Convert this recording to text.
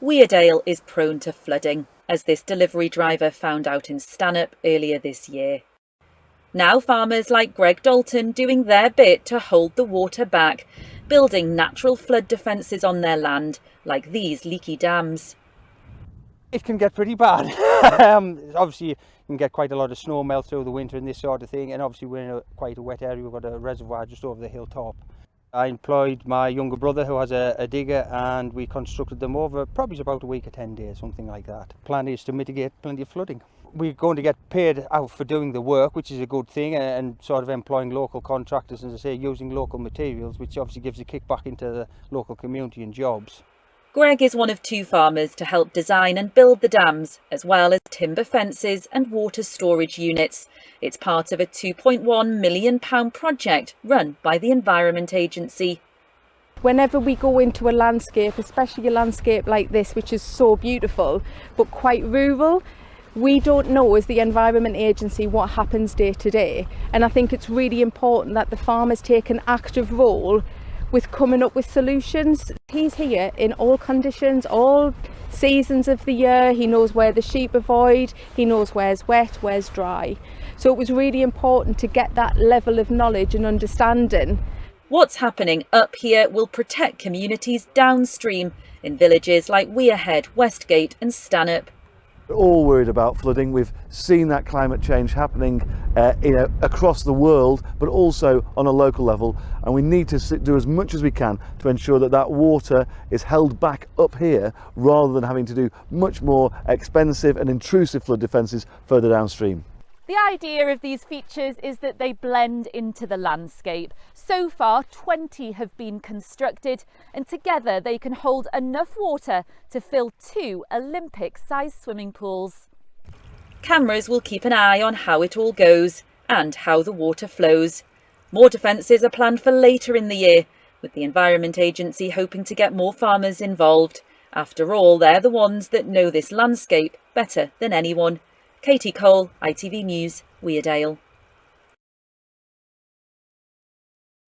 Weardale is prone to flooding, as this delivery driver found out in Stanhope earlier this year. Now farmers like Greg Dalton doing their bit to hold the water back, building natural flood defences on their land, like these leaky dams. It can get pretty bad. Obviously you can get quite a lot of snow melt through the winter and this sort of thing, and obviously we're in quite a wet area. We've got a reservoir just over the hilltop. I employed my younger brother who has a digger, and we constructed them over probably about a week or 10 days, something like that. Plan is to mitigate plenty of flooding. We're going to get paid out for doing the work, which is a good thing, and sort of employing local contractors, as I say, using local materials, which obviously gives a kickback into the local community and jobs. Greg is one of 2 farmers to help design and build the dams, as well as timber fences and water storage units. It's part of a £2.1 million project run by the Environment Agency. Whenever we go into a landscape, especially a landscape like this, which is so beautiful, but quite rural, we don't know as the Environment Agency what happens day to day. And I think it's really important that the farmers take an active role with coming up with solutions. He's here in all conditions, all seasons of the year. He knows where the sheep avoid, he knows where's wet, where's dry. So it was really important to get that level of knowledge and understanding. What's happening up here will protect communities downstream in villages like Weardale, Westgate and Stanhope. We're all worried about flooding. We've seen that climate change happening across the world, but also on a local level, and we need to do as much as we can to ensure that that water is held back up here rather than having to do much more expensive and intrusive flood defences further downstream. The idea of these features is that they blend into the landscape. So far, 20 have been constructed, and together they can hold enough water to fill 2 Olympic-sized swimming pools. Cameras will keep an eye on how it all goes and how the water flows. More defences are planned for later in the year, with the Environment Agency hoping to get more farmers involved. After all, they're the ones that know this landscape better than anyone. Katie Cole, ITV News, Weardale.